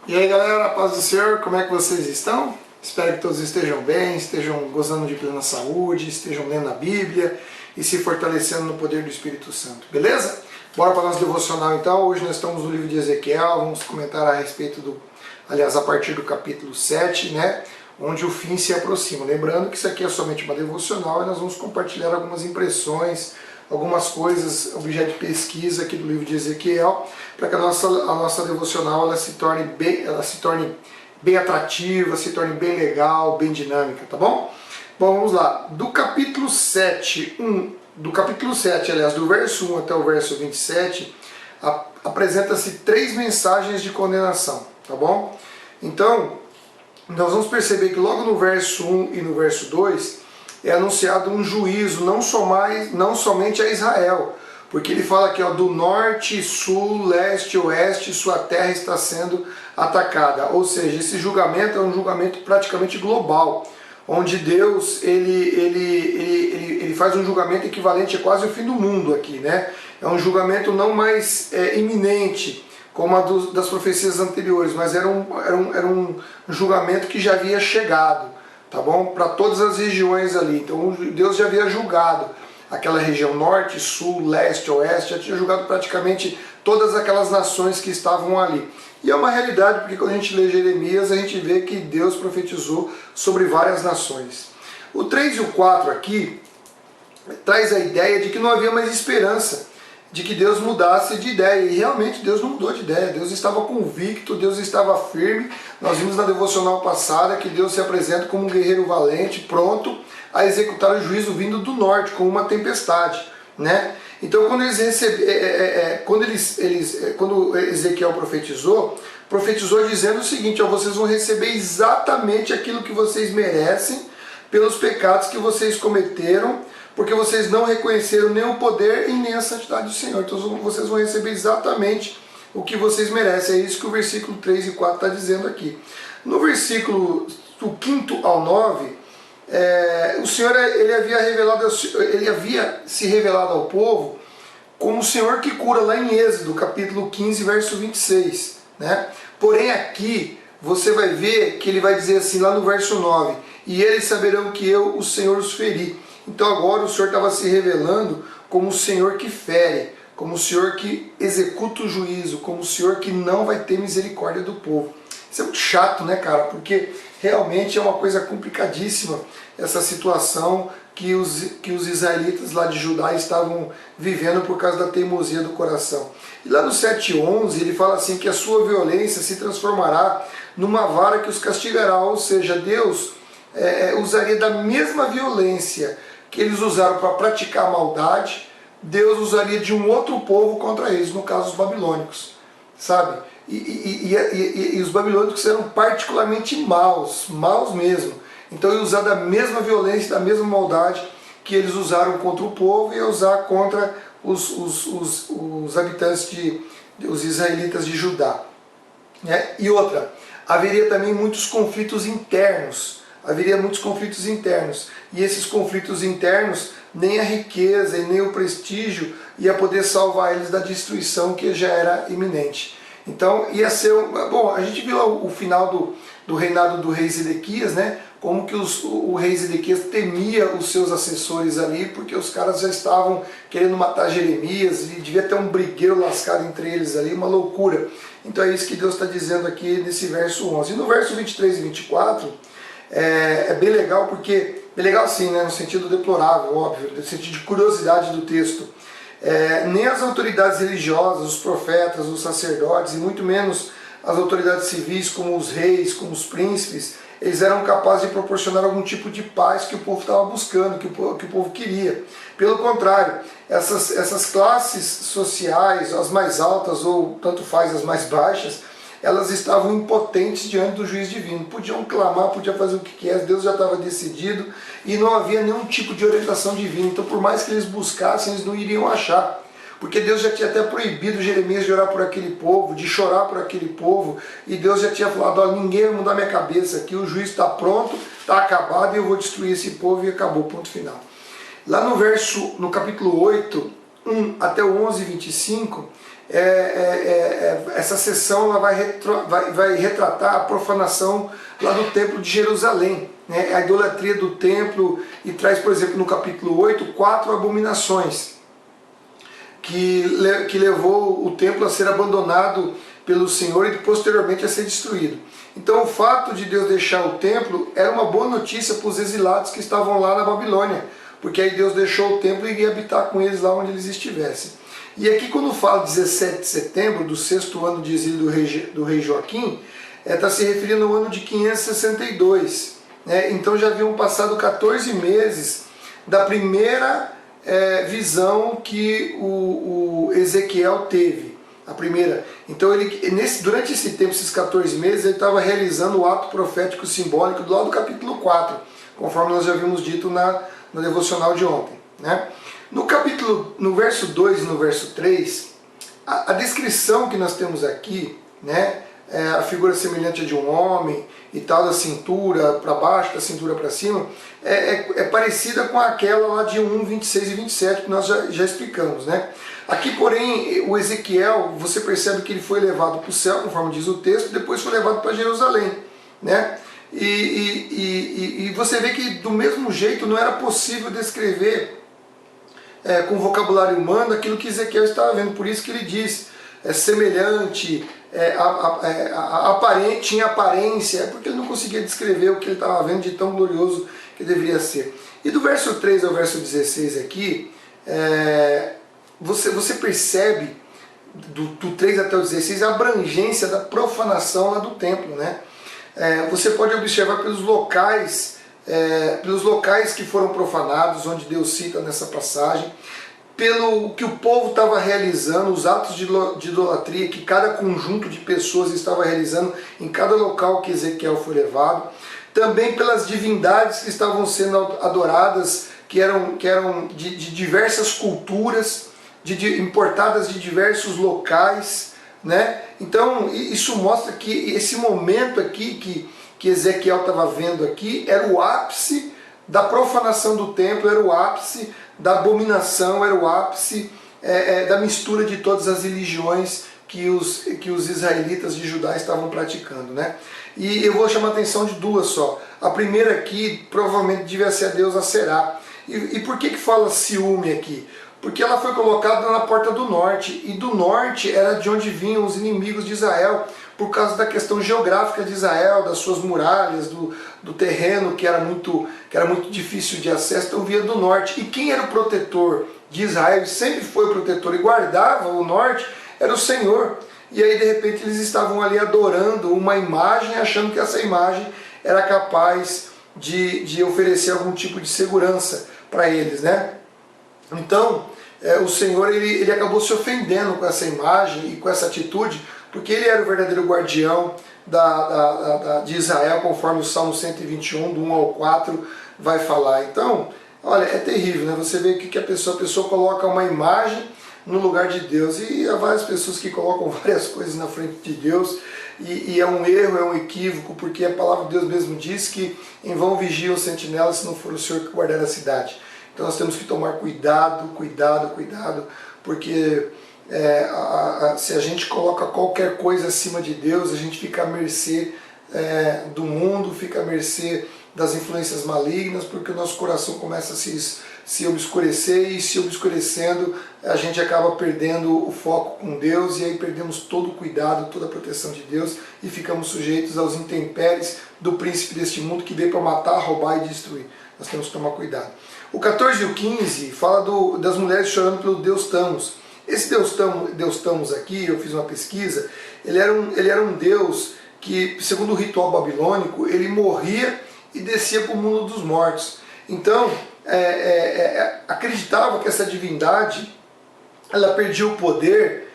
E aí galera, paz do Senhor, como é que vocês estão? Espero que todos estejam bem, estejam gozando de plena saúde, estejam lendo a Bíblia e se fortalecendo no poder do Espírito Santo, beleza? Bora para o nosso devocional então. Hoje nós estamos no livro de Ezequiel, vamos comentar a respeito a partir do capítulo 7, né? Onde o fim se aproxima. Lembrando que isso aqui é somente uma devocional e nós vamos compartilhar algumas impressões, algumas coisas, objeto de pesquisa aqui do livro de Ezequiel, para que a nossa devocional ela se torne bem atrativa, se torne bem legal, bem dinâmica, tá bom? Bom, vamos lá. Do capítulo 7, aliás, do verso 1 até o verso 27, apresenta-se 3 mensagens de condenação, tá bom? Então, nós vamos perceber que logo no verso 1 e no verso 2 é anunciado um juízo não somente a Israel, porque ele fala aqui, ó, do norte, sul, leste, oeste, sua terra está sendo atacada. Ou seja, esse julgamento é um julgamento praticamente global, onde Deus ele faz um julgamento equivalente a quase o fim do mundo aqui, né? É um julgamento não mais iminente, como a das profecias anteriores, mas era um julgamento que já havia chegado, tá bom? Para todas as regiões ali. Então Deus já havia julgado aquela região norte, sul, leste, oeste, já tinha julgado praticamente todas aquelas nações que estavam ali. E é uma realidade, porque quando a gente lê Jeremias, a gente vê que Deus profetizou sobre várias nações. O 3 e o 4 aqui traz a ideia de que não havia mais esperança de que Deus mudasse de ideia, e realmente Deus não mudou de ideia, Deus estava convicto, Deus estava firme. Nós vimos na devocional passada que Deus se apresenta como um guerreiro valente, pronto a executar o juízo vindo do norte, como uma tempestade, né? Então quando quando Ezequiel profetizou dizendo o seguinte, ó, vocês vão receber exatamente aquilo que vocês merecem pelos pecados que vocês cometeram, porque vocês não reconheceram nem o poder e nem a santidade do Senhor. Então vocês vão receber exatamente o que vocês merecem. É isso que o versículo 3 e 4 está dizendo aqui. No versículo do 5 ao 9, o Senhor ele havia se revelado ao povo como o Senhor que cura, lá em Êxodo, capítulo 15, verso 26. Né? Porém aqui você vai ver que ele vai dizer assim, lá no verso 9, e eles saberão que eu, o Senhor, os feri. Então agora o Senhor estava se revelando como o Senhor que fere, como o Senhor que executa o juízo, como o Senhor que não vai ter misericórdia do povo. Isso é muito chato, né, cara? Porque realmente é uma coisa complicadíssima essa situação que os israelitas lá de Judá estavam vivendo por causa da teimosia do coração. E lá no 7:11 ele fala assim que a sua violência se transformará numa vara que os castigará, ou seja, Deus usaria da mesma violência que eles usaram para praticar a maldade, Deus usaria de um outro povo contra eles, no caso os babilônicos, sabe? E os babilônicos eram particularmente maus mesmo. Então ia usar da mesma violência, da mesma maldade que eles usaram contra o povo, e ia usar contra os habitantes os israelitas de Judá. Né? E outra, haveria também muitos conflitos internos. E esses conflitos internos, nem a riqueza e nem o prestígio ia poder salvar eles da destruição que já era iminente. Então ia ser... Bom, a gente viu o final do reinado do rei Zedequias, né? Como que o rei Zedequias temia os seus assessores ali, porque os caras já estavam querendo matar Jeremias, e devia ter um brigueiro lascado entre eles ali, uma loucura. Então é isso que Deus está dizendo aqui nesse verso 11. E no verso 23 e 24... é bem legal, porque é legal assim, né, no sentido deplorável, óbvio, no sentido de curiosidade do texto. Nem as autoridades religiosas, os profetas, os sacerdotes, e muito menos as autoridades civis, como os reis, como os príncipes, eles eram capazes de proporcionar algum tipo de paz que o povo estava buscando, que o povo queria. Pelo contrário, essas classes sociais, as mais altas ou tanto faz as mais baixas, elas estavam impotentes diante do juiz divino. Podiam clamar, podiam fazer o que quisesse, Deus já estava decidido e não havia nenhum tipo de orientação divina. Então por mais que eles buscassem, eles não iriam achar. Porque Deus já tinha até proibido Jeremias de orar por aquele povo, de chorar por aquele povo, e Deus já tinha falado, ó, ninguém vai mudar minha cabeça aqui, o juízo está pronto, está acabado, e eu vou destruir esse povo, e acabou, ponto final. Lá no capítulo 8, 1 até o 11, 25, essa sessão ela vai retratar a profanação lá do templo de Jerusalém, né? A idolatria do templo, e traz, por exemplo, no capítulo 8, 4 abominações que levou o templo a ser abandonado pelo Senhor e posteriormente a ser destruído. Então o fato de Deus deixar o templo era uma boa notícia para os exilados que estavam lá na Babilônia, porque aí Deus deixou o templo e iria habitar com eles lá onde eles estivessem. E aqui quando fala 17 de setembro, do 6º ano de exílio do rei Joaquim, está se referindo ao ano de 562. Né? Então já haviam passado 14 meses da primeira visão que o Ezequiel teve. A primeira. Então durante esse tempo, esses 14 meses, ele estava realizando o ato profético simbólico do lado do capítulo 4, conforme nós já havíamos dito no devocional de ontem. Né? No verso 2 e no verso 3, a descrição que nós temos aqui, né, a figura semelhante a de um homem e tal, da cintura para baixo, da cintura para cima, é parecida com aquela lá de 1, 26 e 27 que nós já explicamos. Né? Aqui, porém, o Ezequiel, você percebe que ele foi levado para o céu, conforme diz o texto, e depois foi levado para Jerusalém. Né? E você vê que do mesmo jeito não era possível descrever com vocabulário humano aquilo que Ezequiel estava vendo. Por isso que ele diz, semelhante, aparente, tinha aparência, porque ele não conseguia descrever o que ele estava vendo de tão glorioso que deveria ser. E do verso 3 ao verso 16 aqui, você percebe, do 3 até o 16, a abrangência da profanação lá do templo. Né? Você pode observar pelos locais que foram profanados, onde Deus cita nessa passagem, pelo que o povo estava realizando, os atos de idolatria que cada conjunto de pessoas estava realizando em cada local que Ezequiel foi levado, também pelas divindades que estavam sendo adoradas, que eram de diversas culturas, importadas de diversos locais. Né? Então isso mostra que esse momento aqui que Ezequiel estava vendo aqui era o ápice da profanação do templo, era o ápice da abominação, era o ápice da mistura de todas as religiões que os israelitas de Judá estavam praticando. Né? E eu vou chamar a atenção de duas só. A primeira aqui provavelmente devia ser a deusa Será. E por que fala ciúme aqui? Porque ela foi colocada na porta do norte, e do norte era de onde vinham os inimigos de Israel, por causa da questão geográfica de Israel, das suas muralhas, do terreno que era muito difícil de acesso, então vinha do norte. E quem era o protetor de Israel, e sempre foi o protetor e guardava o norte, era o Senhor. E aí de repente eles estavam ali adorando uma imagem, achando que essa imagem era capaz de oferecer algum tipo de segurança para eles. Né? Então o Senhor ele acabou se ofendendo com essa imagem e com essa atitude, porque ele era o verdadeiro guardião de Israel, conforme o Salmo 121, do 1 ao 4, vai falar. Então, olha, é terrível, né? Você vê que a pessoa coloca uma imagem no lugar de Deus, e há várias pessoas que colocam várias coisas na frente de Deus, e é um erro, é um equívoco, porque a palavra de Deus mesmo diz que em vão vigiam os sentinelas se não for o Senhor que guardar a cidade. Então nós temos que tomar cuidado, porque se a gente coloca qualquer coisa acima de Deus, a gente fica à mercê do mundo, fica à mercê das influências malignas, porque o nosso coração começa a se obscurecer, e se obscurecendo a gente acaba perdendo o foco com Deus, e aí perdemos todo o cuidado, toda a proteção de Deus, e ficamos sujeitos aos intempéries do príncipe deste mundo que veio para matar, roubar e destruir. Nós temos que tomar cuidado. O 14 e o 15 fala das mulheres chorando pelo Deus Tamos. Esse Deus Tamos aqui, eu fiz uma pesquisa, ele era um Deus que, segundo o ritual babilônico, ele morria e descia para o mundo dos mortos. Então, acreditava que essa divindade ela perdia o poder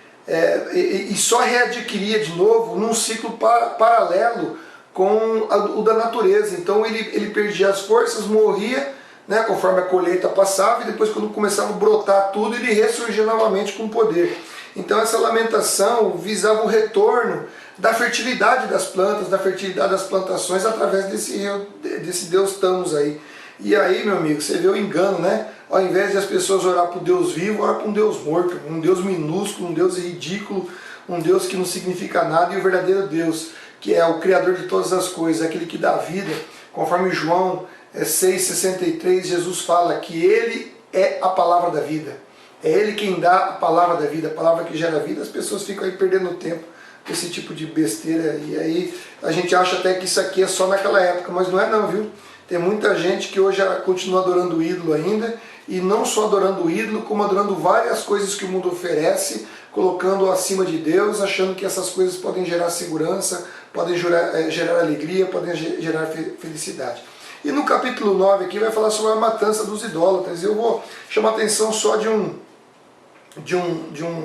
e só readquiria de novo num ciclo paralelo com o da natureza. Então ele perdia as forças, morria, né, conforme a colheita passava, e depois, quando começava a brotar tudo, ele ressurgia novamente com poder. Então essa lamentação visava o retorno da fertilidade das plantas, da fertilidade das plantações, através desse Deus Tamos aí. E aí, meu amigo, você vê o engano, né? Ao invés de as pessoas orar para o Deus vivo, orar para um Deus morto, um Deus minúsculo, um Deus ridículo, um Deus que não significa nada, e o verdadeiro Deus, que é o Criador de todas as coisas, aquele que dá vida, conforme João 6,63, Jesus fala que Ele é a palavra da vida. É Ele quem dá a palavra da vida, a palavra que gera vida. As pessoas ficam aí perdendo tempo com esse tipo de besteira, e aí a gente acha até que isso aqui é só naquela época, mas não é não, viu? Tem muita gente que hoje continua adorando o ídolo ainda, e não só adorando o ídolo, como adorando várias coisas que o mundo oferece, colocando acima de Deus, achando que essas coisas podem gerar segurança, podem gerar alegria, podem gerar felicidade. E no capítulo 9 aqui vai falar sobre a matança dos idólatras. Eu vou chamar a atenção só de um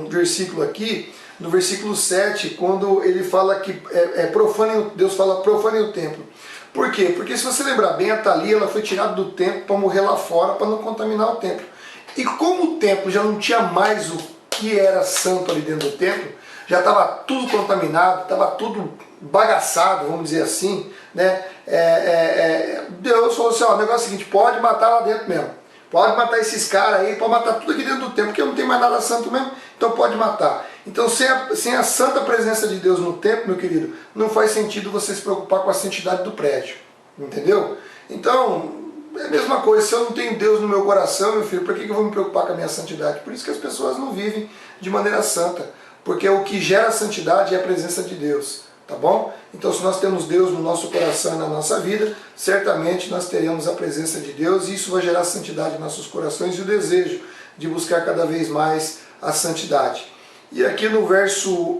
versículo aqui, no versículo 7, quando ele fala que Deus fala profanem o templo. Por quê? Porque se você lembrar bem, a Thalia ela foi tirada do templo para morrer lá fora, para não contaminar o templo. E como o templo já não tinha mais o que era santo ali dentro do templo, já estava tudo contaminado, estava tudo bagaçado, vamos dizer assim, né? Deus falou assim, ó, o negócio é o seguinte, pode matar lá dentro mesmo. Pode matar esses caras aí, pode matar tudo aqui dentro do templo, porque não tem mais nada santo mesmo, então pode matar. Então sem a santa presença de Deus no templo, meu querido, não faz sentido você se preocupar com a santidade do prédio, entendeu? Então, é a mesma coisa, se eu não tenho Deus no meu coração, meu filho, por que eu vou me preocupar com a minha santidade? Por isso que as pessoas não vivem de maneira santa, porque o que gera santidade é a presença de Deus, tá bom? Então se nós temos Deus no nosso coração e na nossa vida, certamente nós teremos a presença de Deus, e isso vai gerar santidade em nossos corações e o desejo de buscar cada vez mais a santidade. E aqui no verso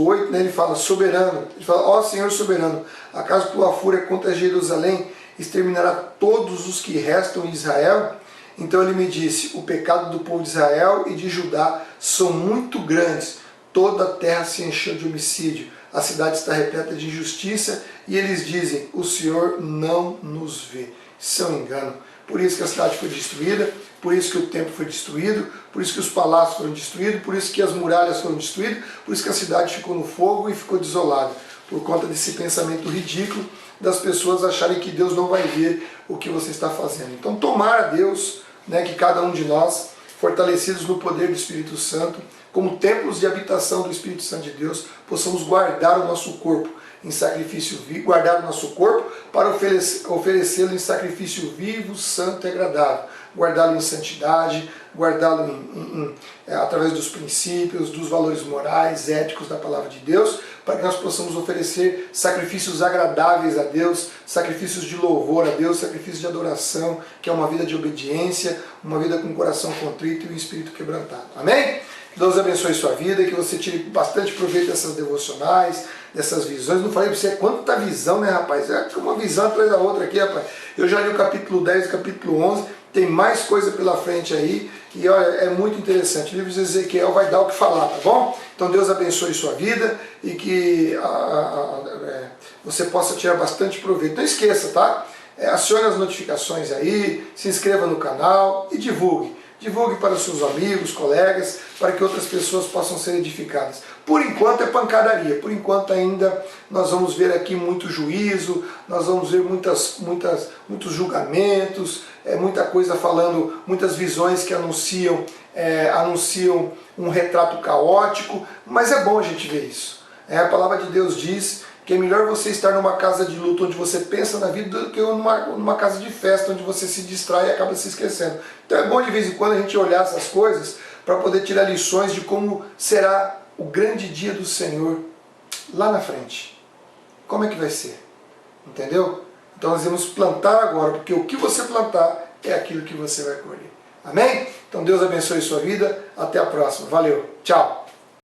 8, né, ele fala, soberano, ele fala, ó Senhor soberano, acaso tua fúria contra Jerusalém exterminará todos os que restam em Israel? Então ele me disse, o pecado do povo de Israel e de Judá são muito grandes, toda a terra se encheu de homicídio, a cidade está repleta de injustiça, e eles dizem, o Senhor não nos vê. Isso é um engano. Por isso que a cidade foi destruída, por isso que o templo foi destruído, por isso que os palácios foram destruídos, por isso que as muralhas foram destruídas, por isso que a cidade ficou no fogo e ficou desolada, por conta desse pensamento ridículo das pessoas acharem que Deus não vai ver o que você está fazendo. Então tomara a Deus, né, que cada um de nós, fortalecidos no poder do Espírito Santo, como templos de habitação do Espírito Santo de Deus, possamos guardar o nosso corpo em sacrifício vivo, guardar o nosso corpo para oferecê-lo em sacrifício vivo, santo e agradável, guardá-lo em santidade, guardá-lo através dos princípios, dos valores morais, éticos da palavra de Deus, para que nós possamos oferecer sacrifícios agradáveis a Deus, sacrifícios de louvor a Deus, sacrifícios de adoração, que é uma vida de obediência, uma vida com o coração contrito e o espírito quebrantado. Amém? Que Deus abençoe sua vida, que você tire bastante proveito dessas devocionais, dessas visões. Não falei para você quanta visão, né, rapaz? É uma visão atrás da outra aqui, rapaz. Eu já li o capítulo 10 e o capítulo 11, tem mais coisa pela frente aí, e olha, é muito interessante. O livro de Ezequiel vai dar o que falar, tá bom? Então Deus abençoe sua vida e que você possa tirar bastante proveito. Não esqueça, tá? Acione as notificações aí, se inscreva no canal e divulgue. Divulgue para os seus amigos, colegas, para que outras pessoas possam ser edificadas. Por enquanto é pancadaria, por enquanto ainda nós vamos ver aqui muito juízo, nós vamos ver muitos julgamentos, muita coisa falando, muitas visões que anunciam um retrato caótico, mas é bom a gente ver isso. A palavra de Deus diz que é melhor você estar numa casa de luto onde você pensa na vida do que numa casa de festa onde você se distrai e acaba se esquecendo. Então é bom de vez em quando a gente olhar essas coisas para poder tirar lições de como será o grande dia do Senhor lá na frente. Como é que vai ser? Entendeu? Então nós vamos plantar agora, porque o que você plantar é aquilo que você vai colher. Amém? Então Deus abençoe sua vida. Até a próxima. Valeu. Tchau.